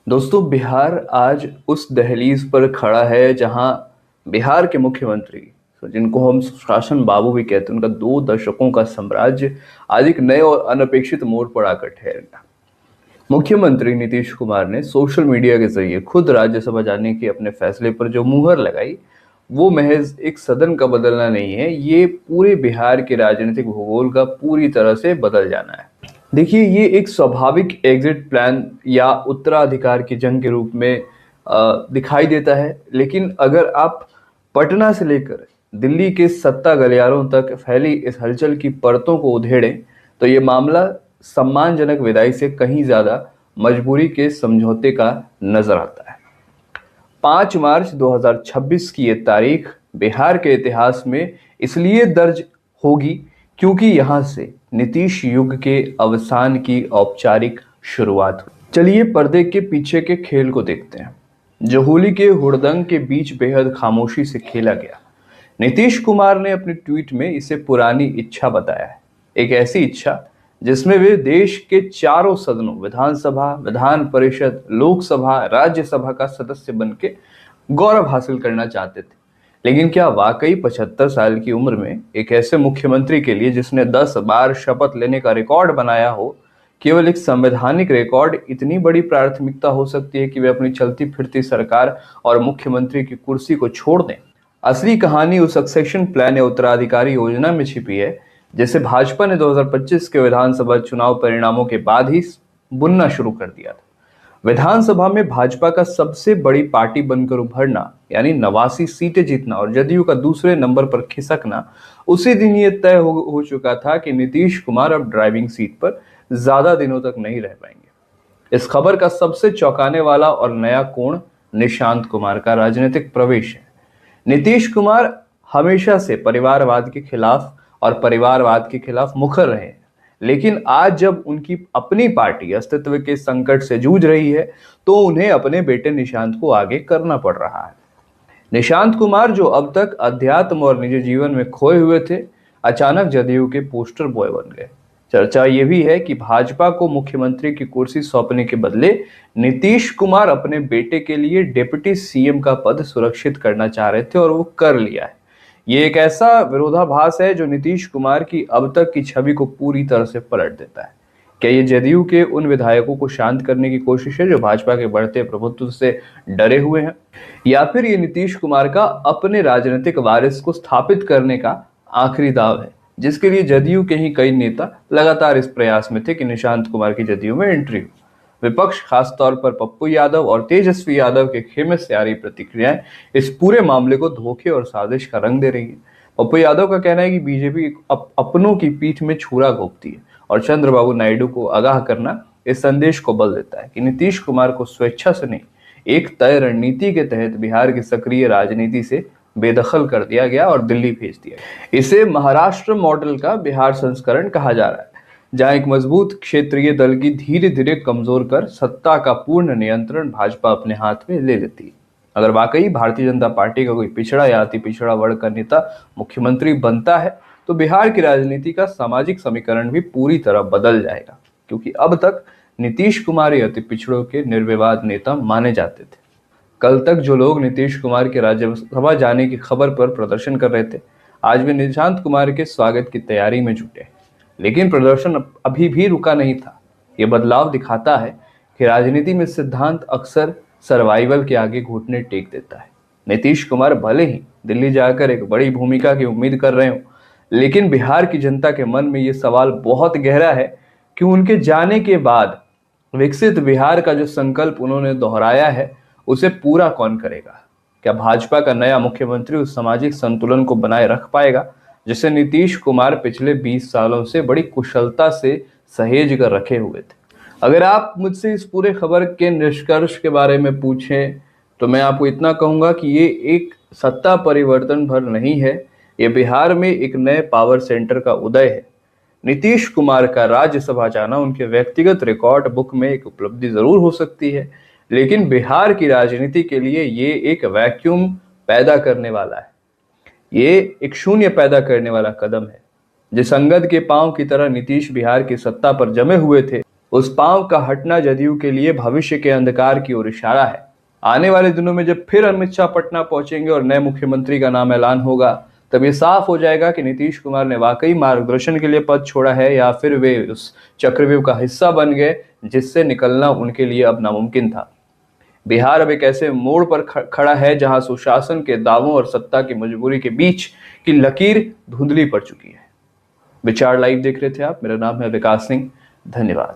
दोस्तों, बिहार आज उस दहलीज पर खड़ा है जहां बिहार के मुख्यमंत्री, जिनको हम शासन बाबू भी कहते हैं, उनका 2 दशकों का साम्राज्य आज एक नए और अनपेक्षित मोड़ पर आकर ठहर गया। मुख्यमंत्री नीतीश कुमार ने सोशल मीडिया के जरिए खुद राज्यसभा जाने के अपने फैसले पर जो मुहर लगाई, वो महज एक सदन का बदलना नहीं है, ये पूरे बिहार के राजनीतिक भूगोल का पूरी तरह से बदल जाना है। देखिए, ये एक स्वाभाविक एग्जिट प्लान या उत्तराधिकार की जंग के रूप में दिखाई देता है, लेकिन अगर आप पटना से लेकर दिल्ली के सत्ता गलियारों तक फैली इस हलचल की परतों को उधेड़ें, तो ये मामला सम्मानजनक विदाई से कहीं ज्यादा मजबूरी के समझौते का नजर आता है। 5 मार्च 2026 की ये तारीख बिहार के इतिहास में इसलिए दर्ज होगी क्योंकि यहां से नीतीश युग के अवसान की औपचारिक शुरुआत हुई। चलिए पर्दे के पीछे के खेल को देखते हैं, जो होली के हुड़दंग के बीच बेहद खामोशी से खेला गया। नीतीश कुमार ने अपने ट्वीट में इसे पुरानी इच्छा बताया है, एक ऐसी इच्छा जिसमें वे देश के चारों सदनों, विधानसभा, विधान परिषद, लोकसभा, राज्यसभा का सदस्य बन के गौरव हासिल करना चाहते थे। लेकिन क्या वाकई 75 साल की उम्र में एक ऐसे मुख्यमंत्री के लिए जिसने 10 बार शपथ लेने का रिकॉर्ड बनाया हो, केवल एक संवैधानिक रिकॉर्ड इतनी बड़ी प्राथमिकता हो सकती है कि वे अपनी चलती फिरती सरकार और मुख्यमंत्री की कुर्सी को छोड़ दें? असली कहानी उस सक्सेशन प्लान या उत्तराधिकारी योजना में छिपी है, जिसे भाजपा ने 2025 के विधानसभा चुनाव परिणामों के बाद ही बुनना शुरू कर दिया था। विधानसभा में भाजपा का सबसे बड़ी पार्टी बनकर उभरना, यानी 89 सीटें जीतना और जदयू का दूसरे नंबर पर खिसकना, उसी दिन ये तय हो चुका था कि नीतीश कुमार अब ड्राइविंग सीट पर ज्यादा दिनों तक नहीं रह पाएंगे। इस खबर का सबसे चौंकाने वाला और नया कोण निशांत कुमार का राजनीतिक प्रवेश है। नीतीश कुमार हमेशा से परिवारवाद के खिलाफ और परिवारवाद के खिलाफ मुखर रहे हैं, लेकिन आज जब उनकी अपनी पार्टी अस्तित्व के संकट से जूझ रही है, तो उन्हें अपने बेटे निशांत को आगे करना पड़ रहा है। निशांत कुमार, जो अब तक अध्यात्म और निजी जीवन में खोए हुए थे, अचानक जदयू के पोस्टर बॉय बन गए। चर्चा ये भी है कि भाजपा को मुख्यमंत्री की कुर्सी सौंपने के बदले नीतीश कुमार अपने बेटे के लिए डिप्टी सीएम का पद सुरक्षित करना चाह रहे थे और वो कर लिया है। ये एक ऐसा विरोधाभास है जो नीतीश कुमार की अब तक की छवि को पूरी तरह से पलट देता है। क्या ये जदयू के उन विधायकों को शांत करने की कोशिश है जो भाजपा के बढ़ते प्रभुत्व से डरे हुए हैं, या फिर ये नीतीश कुमार का अपने राजनीतिक वारिस को स्थापित करने का आखिरी दाव है, जिसके लिए जदयू के ही कई नेता लगातार इस प्रयास में थे कि निशांत कुमार की जदयू में एंट्री हो? विपक्ष, खासतौर पर पप्पू यादव और तेजस्वी यादव के खेमे से आ रही प्रतिक्रियाएं इस पूरे मामले को धोखे और साजिश का रंग दे रही है। पप्पू यादव का कहना है कि बीजेपी अपनों की पीठ में छुरा घोंपती है और चंद्रबाबू नायडू को आगाह करना इस संदेश को बल देता है कि नीतीश कुमार को स्वेच्छा से नहीं, एक तय रणनीति के तहत बिहार की सक्रिय राजनीति से बेदखल कर दिया गया और दिल्ली भेज दिया। इसे महाराष्ट्र मॉडल का बिहार संस्करण कहा जा रहा है, जहां एक मजबूत क्षेत्रीय दल की धीरे धीरे कमजोर कर सत्ता का पूर्ण नियंत्रण भाजपा अपने हाथ में ले लेती है। अगर वाकई भारतीय जनता पार्टी का कोई पिछड़ा या अति पिछड़ा वर्ग का नेता मुख्यमंत्री बनता है, तो बिहार की राजनीति का सामाजिक समीकरण भी पूरी तरह बदल जाएगा, क्योंकि अब तक नीतीश कुमार ही अति पिछड़ों के निर्विवाद नेता माने जाते थे। कल तक जो लोग नीतीश कुमार के राज्यसभा जाने की खबर पर प्रदर्शन कर रहे थे, आज वे निशांत कुमार के स्वागत की तैयारी में जुटे। लेकिन प्रदर्शन अभी भी रुका नहीं था। ये बदलाव दिखाता है कि राजनीति में सिद्धांत अक्सर सर्वाइवल के आगे घुटने टेक देता है। नीतीश कुमार भले ही दिल्ली जाकर एक बड़ी भूमिका की उम्मीद कर रहे हो, लेकिन बिहार की जनता के मन में ये सवाल बहुत गहरा है कि उनके जाने के बाद विकसित बिहार का जो संकल्प उन्होंने दोहराया है, उसे पूरा कौन करेगा? क्या भाजपा का नया मुख्यमंत्री उस सामाजिक संतुलन को बनाए रख पाएगा जिसे नीतीश कुमार पिछले 20 सालों से बड़ी कुशलता से सहेज कर रखे हुए थे? अगर आप मुझसे इस पूरे खबर के निष्कर्ष के बारे में पूछें, तो मैं आपको इतना कहूंगा कि ये एक सत्ता परिवर्तन भर नहीं है, ये बिहार में एक नए पावर सेंटर का उदय है। नीतीश कुमार का राज्यसभा जाना उनके व्यक्तिगत रिकॉर्ड बुक में एक उपलब्धि जरूर हो सकती है, लेकिन बिहार की राजनीति के लिए ये एक वैक्यूम पैदा करने वाला है। ये एक शून्य पैदा करने वाला कदम है। जिस अंगद के पांव की तरह नीतीश बिहार की सत्ता पर जमे हुए थे, उस पांव का हटना जदयू के लिए भविष्य के अंधकार की ओर इशारा है। आने वाले दिनों में जब फिर अमित शाह पटना पहुंचेंगे और नए मुख्यमंत्री का नाम ऐलान होगा, तब ये साफ हो जाएगा कि नीतीश कुमार ने वाकई मार्गदर्शन के लिए पद छोड़ा है या फिर वे उस चक्रव्यूह का हिस्सा बन गए जिससे निकलना उनके लिए अब नामुमकिन था। बिहार अब एक ऐसे मोड़ पर खड़ा है जहां सुशासन के दावों और सत्ता की मजबूरी के बीच की लकीर धुंधली पड़ चुकी है। विचार लाइव देख रहे थे आप। मेरा नाम है विकास सिंह। धन्यवाद।